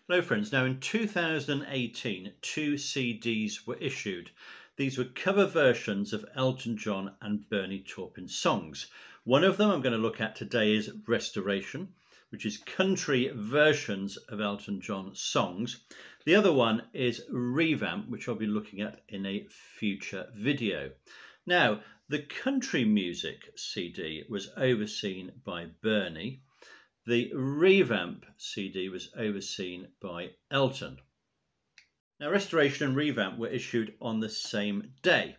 Hello friends, now in 2018 two CDs were issued. These were cover versions of Elton John and Bernie Taupin songs. One of them I'm going to look at today is Restoration, which is country versions of Elton John songs. The other one is Revamp, which I'll be looking at in a future video. Now, the country music CD was overseen by Bernie. The Revamp CD was overseen by Elton. Now, Restoration and Revamp were issued on the same day.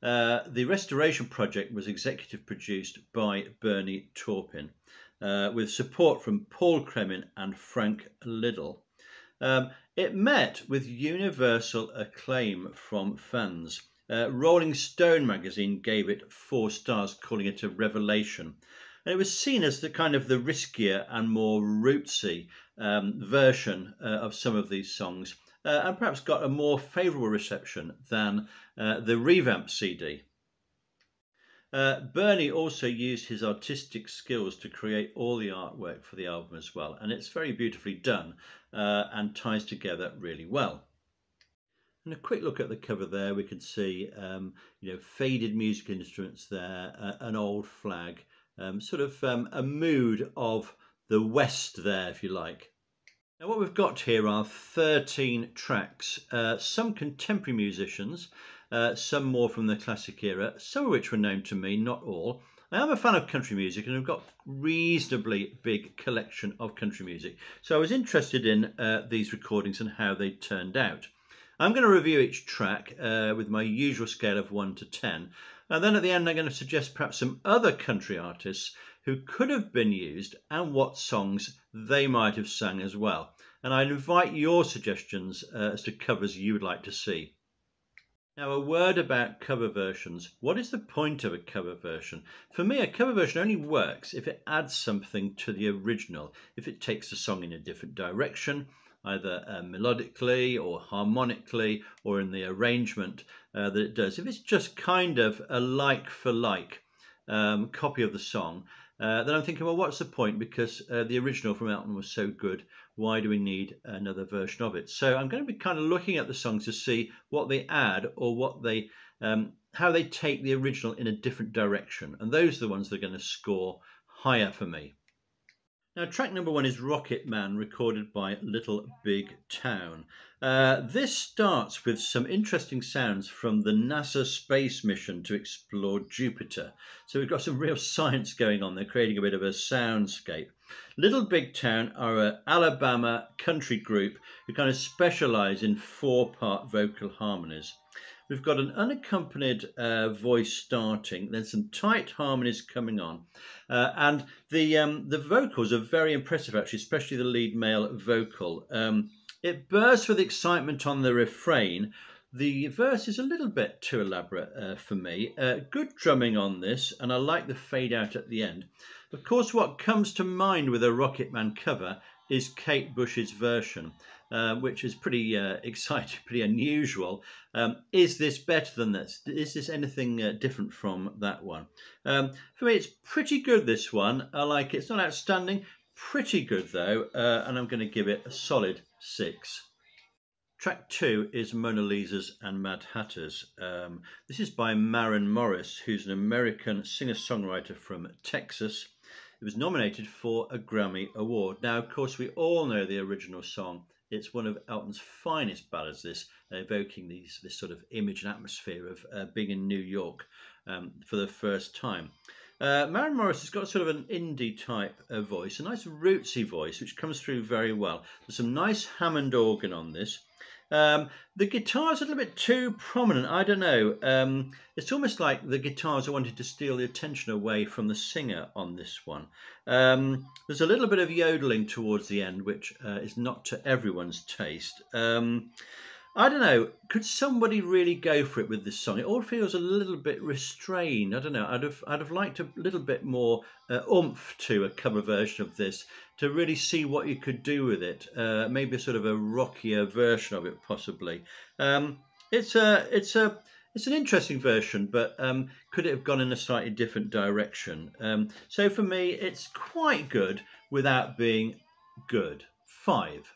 The Restoration project was executive produced by Bernie Taupin, with support from Paul Kremin and Frank Liddell. It met with universal acclaim from fans. Rolling Stone magazine gave it 4 stars, calling it a revelation. And it was seen as the kind of the riskier and more rootsy version of some of these songs, and perhaps got a more favourable reception than the Revamp CD. Bernie also used his artistic skills to create all the artwork for the album as well, and it's very beautifully done and ties together really well. And a quick look at the cover there, we can see faded musical instruments there, an old flag, sort of a mood of the West there, if you like. Now what we've got here are 13 tracks, some contemporary musicians, some more from the classic era, some of which were known to me, not all. I am a fan of country music and I've got a reasonably big collection of country music, so I was interested in these recordings and how they turned out. I'm going to review each track with my usual scale of 1 to 10, and then at the end I'm going to suggest perhaps some other country artists who could have been used and what songs they might have sung as well. And I invite your suggestions as to covers you would like to see. Now, a word about cover versions. What is the point of a cover version? For me, a cover version only works if it adds something to the original, if it takes the song in a different direction, either melodically or harmonically or in the arrangement that it does. If it's just kind of a like for like copy of the song, then I'm thinking, well, what's the point? Because the original from Elton was so good, why do we need another version of it? So I'm going to be kind of looking at the songs to see what they add or what they, how they take the original in a different direction. And those are the ones that are going to score higher for me. Now, track number 1 is Rocket Man, recorded by Little Big Town. This starts with some interesting sounds from the NASA space mission to explore Jupiter. So we've got some real science going on there, creating a bit of a soundscape. Little Big Town are an Alabama country group who kind of specialise in 4-part vocal harmonies. We've got an unaccompanied voice starting, then some tight harmonies coming on, and the vocals are very impressive actually, especially the lead male vocal. It bursts with excitement on the refrain. The verse is a little bit too elaborate for me. Good drumming on this, and I like the fade out at the end. Of course, what comes to mind with a Rocket Man cover is Kate Bush's version, which is pretty exciting, pretty unusual. Is this better than this? Is this anything different from that one? For me, it's pretty good, this one. I like it. It's not outstanding, pretty good though, and I'm going to give it a solid 6. Track 2 is Mona Lisa's and Mad Hatter's. This is by Maren Morris, who's an American singer-songwriter from Texas. It was nominated for a Grammy Award. Now, of course, we all know the original song. It's one of Elton's finest ballads, this, evoking this sort of image and atmosphere of being in New York for the first time. Maren Morris has got sort of an indie type voice, a nice rootsy voice, which comes through very well. There's some nice Hammond organ on this. The guitar's a little bit too prominent, I don't know. It's almost like the guitars are wanting to steal the attention away from the singer on this one. There's a little bit of yodeling towards the end, which is not to everyone's taste. I don't know, could somebody really go for it with this song? It all feels a little bit restrained. I don't know, I'd have liked a little bit more oomph to a cover version of this to really see what you could do with it. Maybe a sort of a rockier version of it, possibly. It's an interesting version, but could it have gone in a slightly different direction? So for me, it's quite good without being good. 5.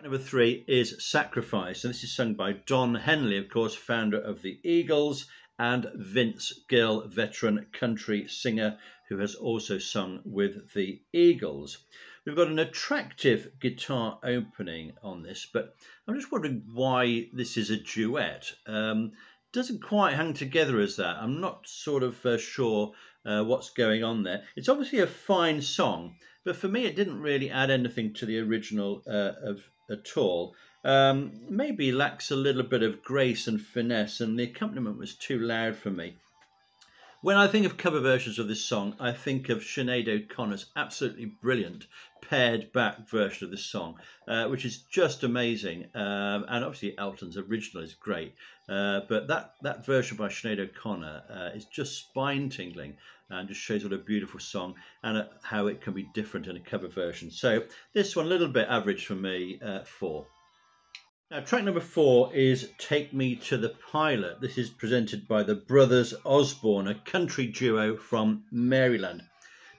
Number 3 is Sacrifice, and this is sung by Don Henley, of course, founder of the Eagles, and Vince Gill, veteran country singer who has also sung with the Eagles. We've got an attractive guitar opening on this, but I'm just wondering why this is a duet. Doesn't quite hang together as that. I'm not sort of sure what's going on there. It's obviously a fine song, but for me it didn't really add anything to the original at all. Maybe lacks a little bit of grace and finesse, and the accompaniment was too loud for me. When I think of cover versions of this song, I think of Sinead O'Connor's absolutely brilliant pared back version of this song, which is just amazing. And obviously Elton's original is great, but that version by Sinead O'Connor is just spine tingling and just shows what a beautiful song and how it can be different in a cover version. So this one a little bit average for me, 4. Now, track number 4 is Take Me to the Pilot. This is presented by the Brothers Osborne, a country duo from Maryland.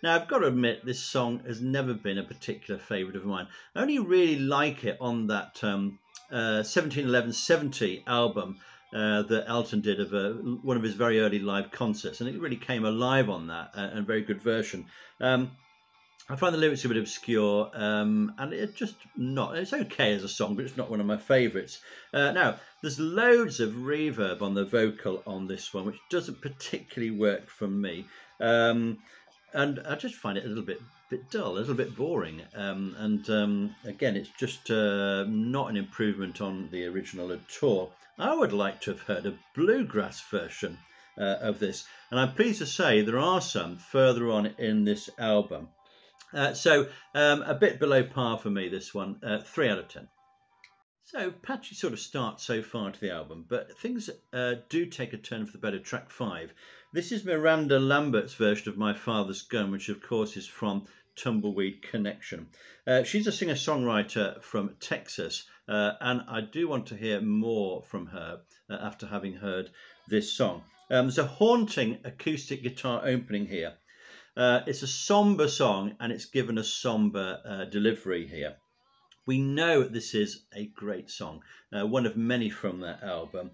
Now, I've got to admit, this song has never been a particular favourite of mine. I only really like it on that 1711-70 album that Elton did of one of his very early live concerts, and it really came alive on that, and a very good version. I find the lyrics a bit obscure, and it's okay as a song, but it's not one of my favourites. Now, there's loads of reverb on the vocal on this one, which doesn't particularly work for me. And I just find it a little bit dull, a little bit boring. Again, it's just not an improvement on the original at all. I would like to have heard a bluegrass version of this, and I'm pleased to say there are some further on in this album. So a bit below par for me, this one, 3 out of 10. So patchy sort of start so far to the album, but things do take a turn for the better. Track 5. This is Miranda Lambert's version of My Father's Gun, which of course is from Tumbleweed Connection. She's a singer-songwriter from Texas, and I do want to hear more from her after having heard this song. There's a haunting acoustic guitar opening here. It's a somber song, and it's given a somber delivery here. We know this is a great song, one of many from that album.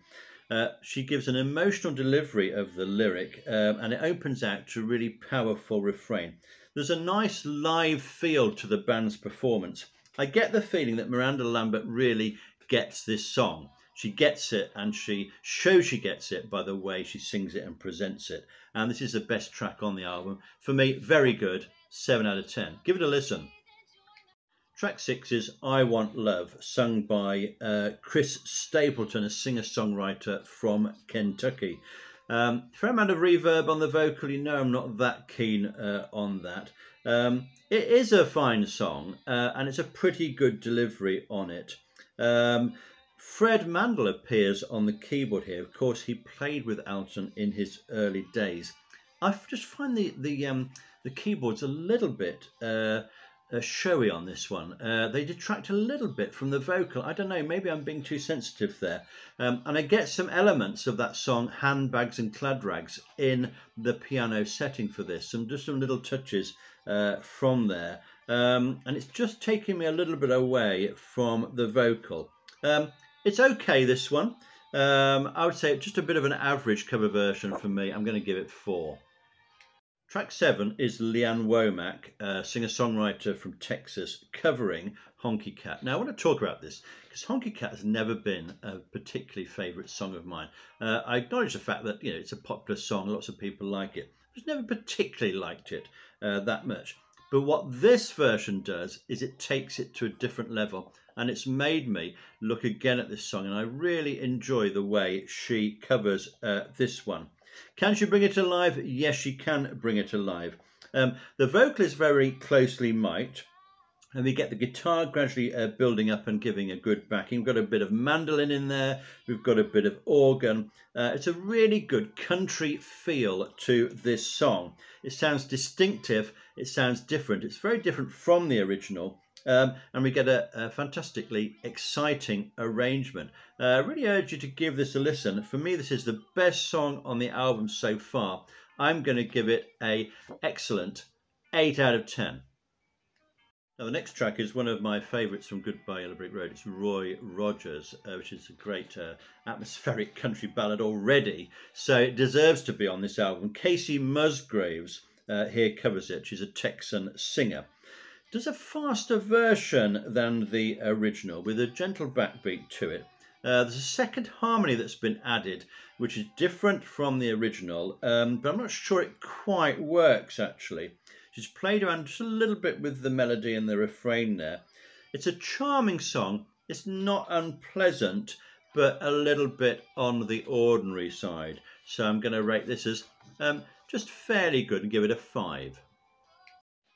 She gives an emotional delivery of the lyric, and it opens out to a really powerful refrain. There's a nice live feel to the band's performance. I get the feeling that Miranda Lambert really gets this song. She gets it, and she shows she gets it by the way she sings it and presents it. And this is the best track on the album. For me, very good, 7 out of 10. Give it a listen. Track 6 is I Want Love, sung by Chris Stapleton, a singer-songwriter from Kentucky. Fair amount of reverb on the vocal. You know I'm not that keen on that. It is a fine song, and it's a pretty good delivery on it. Fred Mandel appears on the keyboard here. Of course, he played with Elton in his early days. I just find the keyboards a little bit showy on this one. They detract a little bit from the vocal. I don't know, maybe I'm being too sensitive there. And I get some elements of that song Handbags and Cladrags in the piano setting for this, just some little touches from there. And it's just taking me a little bit away from the vocal. It's okay, this one. I would say it's just a bit of an average cover version for me. I'm going to give it 4. Track 7 is Leanne Womack, a singer-songwriter from Texas, covering Honky Cat. Now, I want to talk about this because Honky Cat has never been a particularly favourite song of mine. I acknowledge the fact that it's a popular song, lots of people like it. I've just never particularly liked it that much. But what this version does is it takes it to a different level, and it's made me look again at this song, and I really enjoy the way she covers this one. Can she bring it alive? Yes, she can bring it alive. The vocal is very closely mic'd, and we get the guitar gradually building up and giving a good backing. We've got a bit of mandolin in there. We've got a bit of organ. It's a really good country feel to this song. It sounds distinctive. It sounds different. It's very different from the original. And we get a fantastically exciting arrangement. I really urge you to give this a listen. For me, this is the best song on the album so far. I'm going to give it an excellent 8 out of 10. Now, the next track is one of my favourites from Goodbye Yellow Brick Road. It's Roy Rogers, which is a great atmospheric country ballad already. So it deserves to be on this album. Casey Musgraves here covers it. She's a Texan singer. Does a faster version than the original with a gentle backbeat to it. There's a second harmony that's been added, which is different from the original, but I'm not sure it quite works actually. She's played around just a little bit with the melody and the refrain there. It's a charming song. It's not unpleasant, but a little bit on the ordinary side. So I'm going to rate this as just fairly good and give it a 5.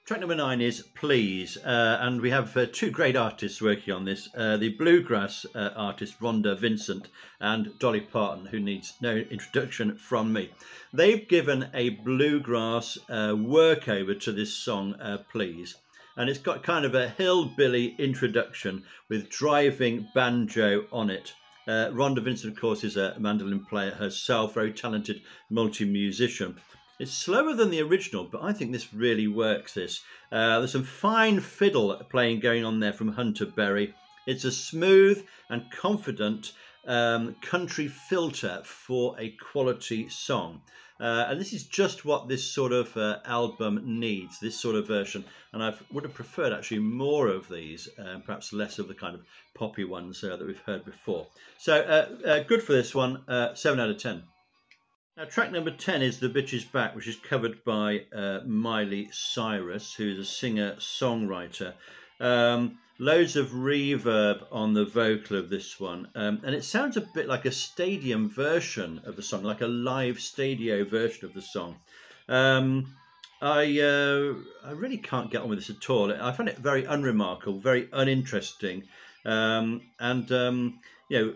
Track number 9 is Please, and we have two great artists working on this, the bluegrass artist Rhonda Vincent and Dolly Parton, who needs no introduction from me. They've given a bluegrass workover to this song, Please, and it's got kind of a hillbilly introduction with driving banjo on it. Rhonda Vincent, of course, is a mandolin player herself, very talented multi-musician. It's slower than the original, but I think this really works. There's some fine fiddle playing going on there from Hunter Berry. It's a smooth and confident country filter for a quality song. And this is just what this sort of album needs, this sort of version. And I would have preferred actually more of these, perhaps less of the kind of poppy ones that we've heard before. So good for this one, 7 out of 10. Now, track number 10 is The Bitch Is Back, which is covered by Miley Cyrus, who is a singer-songwriter. Loads of reverb on the vocal of this one, and it sounds a bit like a stadium version of the song, like a live stadio version of the song. I really can't get on with this at all. I find it very unremarkable, very uninteresting, you know,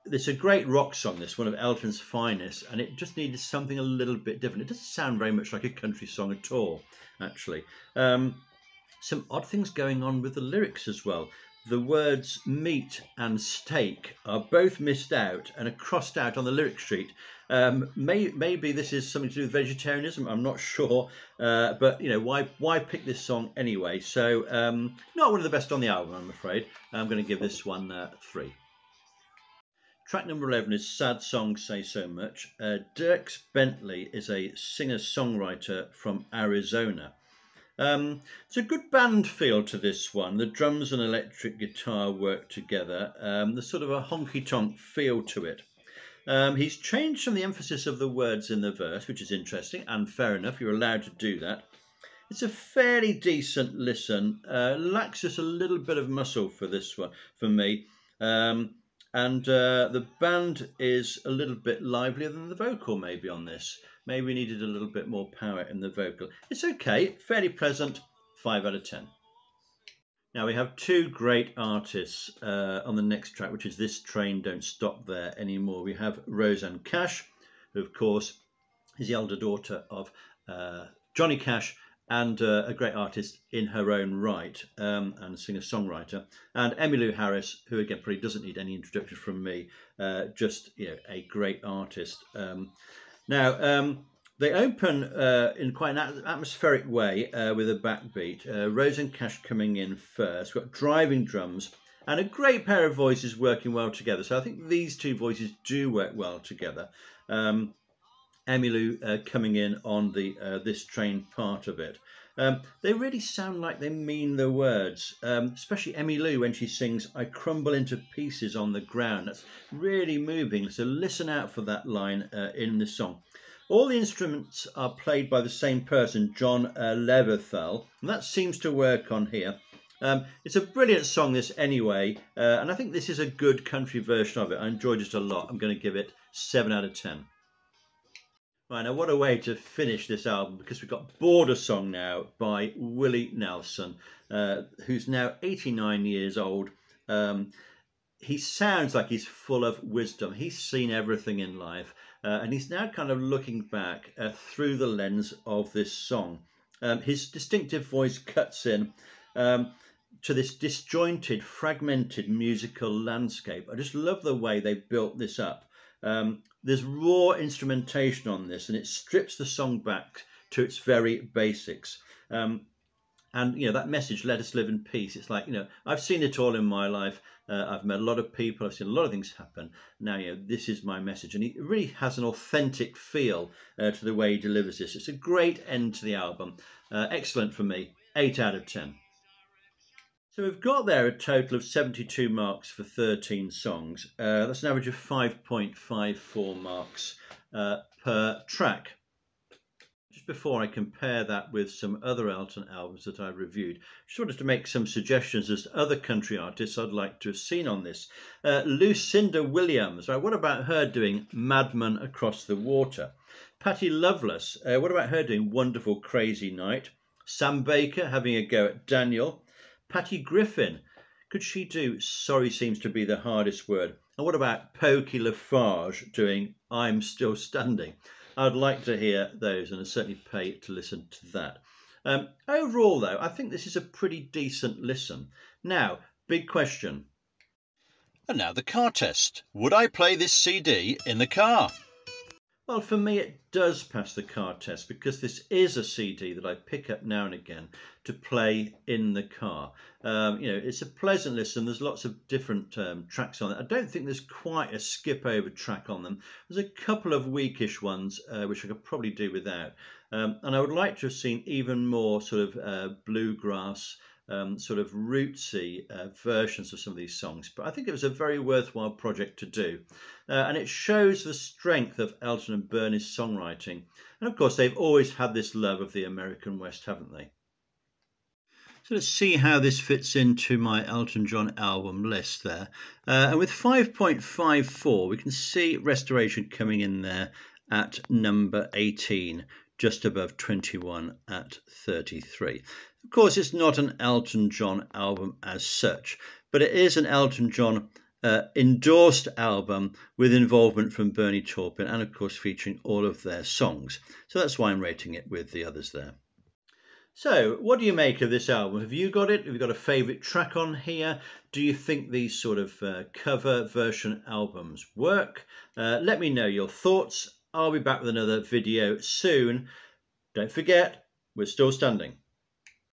it's a great rock song, this one of Elton's finest, and it just needed something a little bit different. It doesn't sound very much like a country song at all, actually. Some odd things going on with the lyrics as well. The words meat and steak are both missed out and are crossed out on the lyric sheet. Maybe this is something to do with vegetarianism, I'm not sure, but you know, why pick this song anyway? So not one of the best on the album, I'm afraid. I'm going to give this one 3. Track number 11 is Sad Songs Say So Much. Dierks Bentley is a singer-songwriter from Arizona. It's a good band feel to this one. The drums and electric guitar work together. There's sort of a honky-tonk feel to it. He's changed some of the emphasis of the words in the verse, which is interesting and fair enough. You're allowed to do that. It's a fairly decent listen. Lacks just a little bit of muscle for this one, for me. And the band is a little bit livelier than the vocal maybe on this. Maybe we needed a little bit more power in the vocal. It's okay, fairly pleasant, 5 out of 10. Now we have two great artists on the next track, which is This Train Don't Stop There Anymore. We have Rosanne Cash, who of course is the elder daughter of Johnny Cash, and a great artist in her own right, and singer-songwriter, and Emmylou Harris, who again probably doesn't need any introduction from me, just a great artist. Now they open in quite an atmospheric way with a backbeat. Rosanne Cash coming in first. We've got driving drums and a great pair of voices working well together. So I think these two voices do work well together. Emmylou coming in on the This Train part of it. They really sound like they mean the words, especially Emmylou when she sings, "I crumble into pieces on the ground." That's really moving, so listen out for that line in the song. All the instruments are played by the same person, John Leverthal, and that seems to work on here. It's a brilliant song, this anyway, and I think this is a good country version of it. I enjoyed it a lot. I'm going to give it 7 out of 10. Right, now what a way to finish this album, because we've got Border Song now by Willie Nelson, who's now 89 years old. He sounds like he's full of wisdom. He's seen everything in life, and he's now kind of looking back through the lens of this song. His distinctive voice cuts in to this disjointed, fragmented musical landscape. I just love the way they built this up. There's raw instrumentation on this, and it strips the song back to its very basics. And that message, let us live in peace. It's like, I've seen it all in my life. I've met a lot of people. I've seen a lot of things happen. Now, this is my message. And he really has an authentic feel to the way he delivers this. It's a great end to the album. Excellent for me. 8 out of 10. So we've got there a total of 72 marks for 13 songs. That's an average of 5.54 marks per track. Just before I compare that with some other Elton albums that I reviewed, just wanted to make some suggestions as to other country artists I'd like to have seen on this. Lucinda Williams, right, what about her doing Madman Across the Water? Patti Loveless, what about her doing Wonderful Crazy Night? Sam Baker having a go at Daniel. Patty Griffin, could she do Sorry Seems to Be the Hardest Word? And what about Pokey Lafarge doing I'm Still Standing? I'd like to hear those, and I'd certainly pay to listen to that. Overall, though, I think this is a pretty decent listen. Now, big question. And now the car test. Would I play this CD in the car? Well, for me, it does pass the car test because this is a CD that I pick up now and again to play in the car. It's a pleasant listen. There's lots of different tracks on it. I don't think there's quite a skip over track on them. There's a couple of weakish ones, which I could probably do without. And I would like to have seen even more sort of bluegrass, sort of rootsy versions of some of these songs, but I think it was a very worthwhile project to do, and it shows the strength of Elton and Bernie's songwriting, and of course they've always had this love of the American West, haven't they? So let's see how this fits into my Elton John album list there, and with 5.54 we can see Restoration coming in there at number 18, just above 21 at 33. Of course, it's not an Elton John album as such, but it is an Elton John endorsed album with involvement from Bernie Taupin and, of course, featuring all of their songs. So that's why I'm rating it with the others there. So, what do you make of this album? Have you got it? Have you got a favourite track on here? Do you think these sort of cover version albums work? Let me know your thoughts. I'll be back with another video soon. Don't forget, we're still standing.